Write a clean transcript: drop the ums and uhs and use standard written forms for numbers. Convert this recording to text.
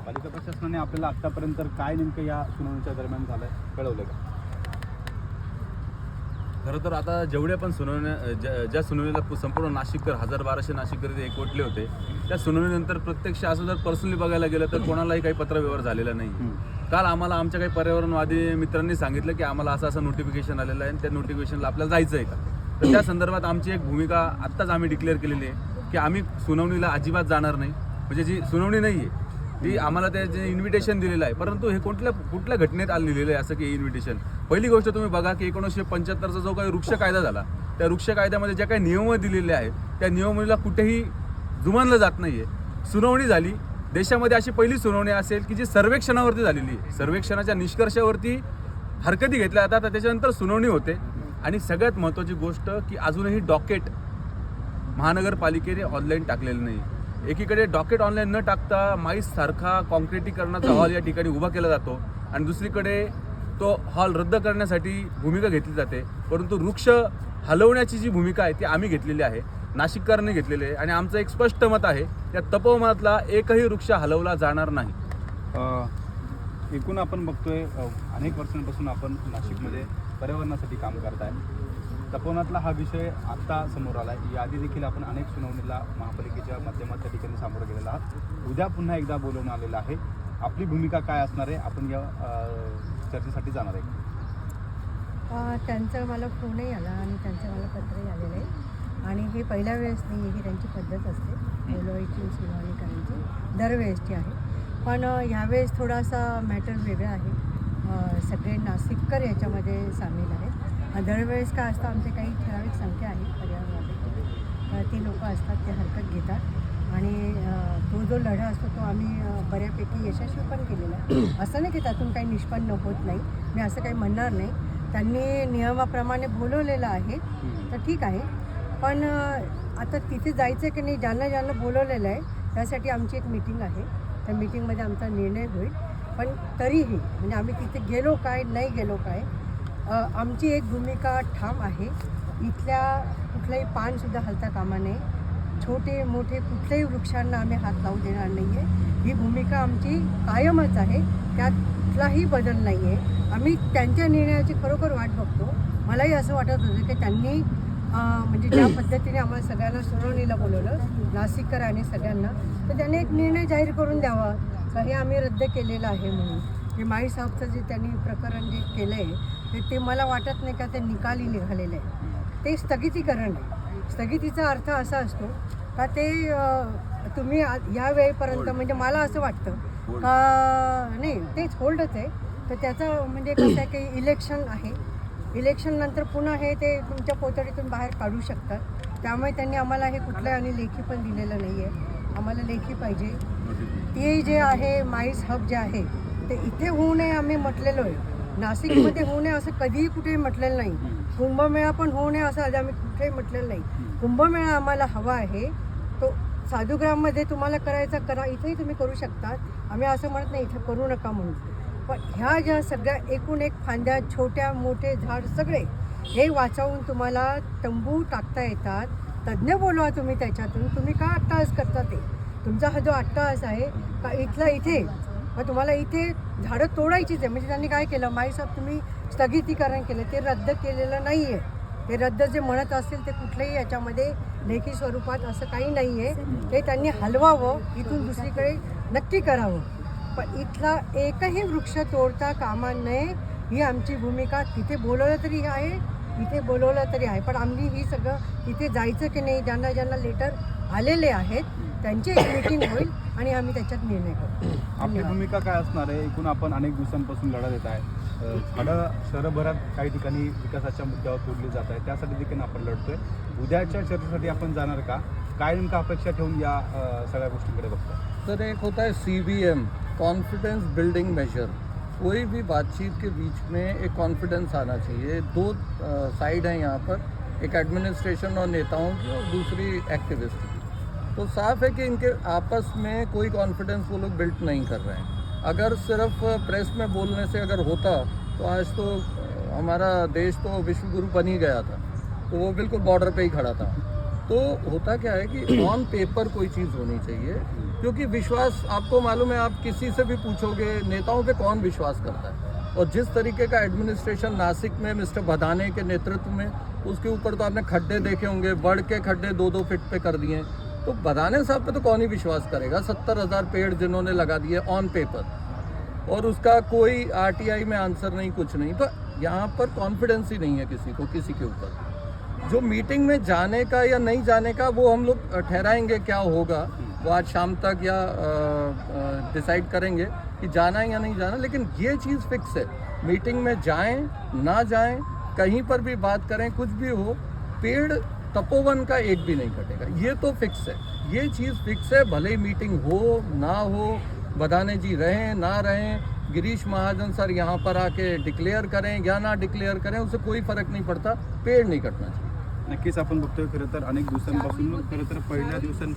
पालिका प्रशासनाने आपल्याला आतापर्यंत काय नेमकं या सुनावणीच्या दरम्यान झालं कळवलं का? खरं तर आता जेवढ्या पण सुनावण्या ज्या सुनावणीला संपूर्ण नाशिककर 1200 नाशिककर इथे एकवटले होते, त्या सुनावणीनंतर प्रत्यक्ष असं जर पर्सनली बघायला गेलं तर कोणालाही काही पत्रव्यवहार झालेला नाही. काल आम्हाला आमच्या काही पर्यावरणवादी मित्रांनी सांगितलं की आम्हाला असं नोटिफिकेशन आलेलं आहे आणि त्या नोटिफिकेशनला आपल्याला जायचं आहे का. तर त्या संदर्भात आमची एक भूमिका आत्ताच आम्ही डिक्लेअर केलेली आहे की आम्ही सुनावणीला अजिबात जाणार नाही. म्हणजे जी सुनावणी नाही आहे ती आम्हाला त्याचे इन्व्हिटेशन दिलेलं आहे, परंतु हे कुठल्या घटनेत लिहिलेलं आहे असं की इन्व्हिटेशन. पहिली गोष्ट तुम्ही बघा की 1975चा जो काही वृक्ष कायदा झाला, त्या वृक्ष कायद्यामध्ये ज्या काही नियम दिलेले आहेत त्या नियमावलीला कुठेही जुमानलं जात नाही आहे. सुनावणी झाली, देशामध्ये अशी पहिली सुनावणी असेल की जी सर्वेक्षणावरती झालेली आहे. सर्वेक्षणाच्या निष्कर्षावरती हरकती घेतल्या जातात, त्याच्यानंतर सुनावणी होते. आणि सगळ्यात महत्त्वाची गोष्ट की अजूनही डॉकेट महानगरपालिकेने ऑनलाईन टाकलेलं नाही. एकीकडे डॉकेट ऑनलाईन न टाकता माईससारखा कॉन्क्रिटीकरणाचा हॉल या ठिकाणी उभा केला जातो आणि दुसरीकडे तो हॉल रद्द करण्यासाठी भूमिका घेतली जाते. परंतु वृक्ष हलवण्याची जी भूमिका आहे ती आम्ही घेतलेली आहे, नाशिककरांनी घेतलेली आहे आणि आमचं एक स्पष्ट मत आहे त्या तपोवनातला एकही वृक्ष हलवला जाणार नाही. एकूण आपण बघतोय अनेक वर्षांपासून आपण नाशिकमध्ये पर्यावरणासाठी काम करताय. तपोवनातला हा विषय आत्ता समोर आला आहे. याआधी देखील आपण अनेक सुनावणीला महापालिकेच्या माध्यमात त्या ठिकाणी सामोरं गेलेला आहात. उद्या पुन्हा एकदा बोलवून आलेलं आहे. आपली भूमिका काय असणार आहे? आपण या चर्चेसाठी जाणार आहे? त्यांचा मला फोनही आला आणि त्यांचं मला पत्रही आलेलं आहे आणि हे पहिल्या वेळेस नाही आहे. ही त्यांची पद्धत असते बोलवायची सुनावणी करायची, दरवेळेसची आहे. पण ह्यावेळेस थोडासा मॅटर वेगळा आहे. सगळे नाशिककर याच्यामध्ये सामील आहेत. दरवेळेस काय असतं, आमचे काही ठराविक संख्या आहे पर्यावरणामध्ये, ती लोकं असतात, ते हरकत घेतात आणि तो जो लढा असतो तो आम्ही बऱ्यापैकी यशस्वी पण केलेला आहे. असं नाही की त्यातून काही निष्पन्न होत नाही, मी असं काही म्हणणार नाही. त्यांनी नियमाप्रमाणे बोलवलेलं आहे तर ठीक आहे. पण आता तिथे जायचं की नाही, ज्यांना बोलवलेलं आहे त्यासाठी आमची एक मीटिंग आहे. त्या मीटिंगमध्ये आमचा निर्णय होईल. पण तरीही म्हणजे आम्ही तिथे गेलो काय नाही गेलो काय, आमची एक भूमिका ठाम आहे. इथल्या कुठलंही पानसुद्धा हलता कामा नये. छोटे मोठे कुठल्याही वृक्षांना आम्ही हात लावू देणार नाही आहे. ही भूमिका आमची कायमच आहे, त्यात कुठलाही बदल नाही आहे. आम्ही त्यांच्या निर्णयाची खरोखर वाट बघतो. मलाही असं वाटत होतं की त्यांनी म्हणजे ज्या पद्धतीने आम्हाला सगळ्यांना सुनावणीला बोलवलं, नाशिककर आणि सगळ्यांना, तर त्यांनी एक निर्णय जाहीर करून द्यावा का हे आम्ही रद्द केलेलं आहे म्हणून. हे माई साहेबचं जे त्यांनी प्रकरण जे केलं आहे ते मला वाटत नाही का ते निकाली निघालेलं आहे. ते स्थगितीकरण आहे. स्थगितीचा अर्थ असा असतो का ते तुम्ही ह्या वेळेपर्यंत, म्हणजे मला असं वाटतं का नाही तेच होल्डच आहे. तर त्याचं म्हणजे कसं आहे की इलेक्शन आहे, इलेक्शननंतर पुन्हा हे ते तुमच्या पोतडीतून बाहेर काढू शकतात. त्यामुळे त्यांनी आम्हाला हे कुठलं आणि लेखी पण दिलेलं नाही आहे. आम्हाला लेखी पाहिजे. ते जे आहे माईस हब जे आहे ते इथे होऊ नये आम्ही म्हटलेलो आहे. नाशिकमध्ये होऊ नये असं कधीही कुठेही म्हटलेलं नाही. कुंभमेळा पण होऊ नये असं आम्ही कुठेही म्हटलेलं नाही. कुंभमेळा आम्हाला हवा आहे, तो साधुग्राममध्ये तुम्हाला करायचा करा, इथेही तुम्ही करू शकता. आम्ही असं म्हणत नाही इथे करू नका म्हणून. पण ह्या ज्या सगळ्या एकूण एक फांद्या, छोट्या मोठे झाड सगळे हे वाचवून तुम्हाला तंबू टाकता येतात. तज्ज्ञ बोलवा तुम्ही त्याच्यातून. तुम्ही का अट्टाहास करता? ते तुमचा हा जो अट्टाहास आहे का इथला इथे, मग तुम्हाला इथे झाडं तोडायचीच आहे. म्हणजे त्यांनी काय केलं, माईसाहेब तुम्ही स्थगितीकरण केलं, ते रद्द केलेलं नाही आहे. ते रद्द जे म्हणत असतील ते कुठल्याही याच्यामध्ये लेखी स्वरूपात असं काही नाही आहे. ते त्यांनी हलवावं, इथून दुसरीकडे नक्की करावं. पण इथला एकही वृक्ष तोडता कामा नये ही आमची भूमिका. तिथे बोलवलं तरी आहे, इथे बोलवलं तरी आहे. पण आम्ही ही सगळं तिथे जायचं की नाही, ज्यांना लेटर आलेले आहेत त्यांची एक मीटिंग होईल आणि आम्ही त्याच्यात निर्णय करू. आपली भूमिका काय असणार आहे? एकूण आपण अनेक दिवसांपासून लढा देत आहे. झाडं शहरभरात काही ठिकाणी विकासाच्या मुद्द्यावर तोडली जात आहे, त्यासाठी देखील आपण लढतोय. उद्याच्या चर्चेसाठी आपण जाणार का? काय नेमकं अपेक्षा ठेवून या सगळ्या गोष्टींकडे बघतो? सर, एक होता है CBM, कॉन्फिडेंस बिल्डिंग मेजर. कोई भी बातचीत के बीच में एक कॉन्फिडेंस आना चाहिए. दो साइड हैं यहाँ पर, एक एडमिनिस्ट्रेशन और नेताओं की और दूसरी एक्टिविस्ट की. तो साफ है कि इनके आपस में कोई कॉन्फिडेंस वो लोग बिल्ड नहीं कर रहे हैं. अगर सिर्फ प्रेस में बोलने से अगर होता तो आज तो हमारा देश तो विश्वगुरु बन ही गया था. तो वो बिल्कुल बॉर्डर पे ही खड़ा था. तो होता क्या है कि ऑन पेपर कोई चीज़ होनी चाहिए. क्योंकि विश्वास, आपको मालूम है, आप किसी से भी पूछोगे नेताओं पे कौन विश्वास करता है, और जिस तरीके का एडमिनिस्ट्रेशन नासिक में मिस्टर भदाने के नेतृत्व में, उसके ऊपर तो आपने खड्डे देखे होंगे, बढ़ के खड्डे 2-2 फीट पे कर दिए, तो भदाने साहब पे तो कौन ही विश्वास करेगा। 70,000 पेड़ जिन्होंने लगा दिए ऑन पेपर, और उसका कोई RTI में आंसर नहीं, कुछ नहीं। तो यहाँ पर कॉन्फिडेंस ही नहीं है किसी को किसी के ऊपर। जो मीटिंग में जाने का या नहीं जाने का वो हम लोग ठहराएंगे, क्या होगा वो आज शाम तक या डिसाइड करेंगे कि जाना है या नहीं जाना। लेकिन ये चीज़ फिक्स है, मीटिंग में जाएं ना जाएं, कहीं पर भी बात करें, कुछ भी हो, पेड़ तपोवन का एक भी नहीं कटेगा, ये तो फिक्स है। ये चीज़ फिक्स है, भले ही मीटिंग हो ना हो, भदाने जी रहें ना रहें, गिरीश महाजन सर यहाँ पर आके डिक्लेअर करें या ना डिक्लेअर करें, उससे कोई फर्क नहीं पडता, पेड़ नहीं कटना चाहिए। नक्कीच आपण बघतोय खरं तर अनेक दिवसांपासून खरं तर पहिल्या दिवसांपासून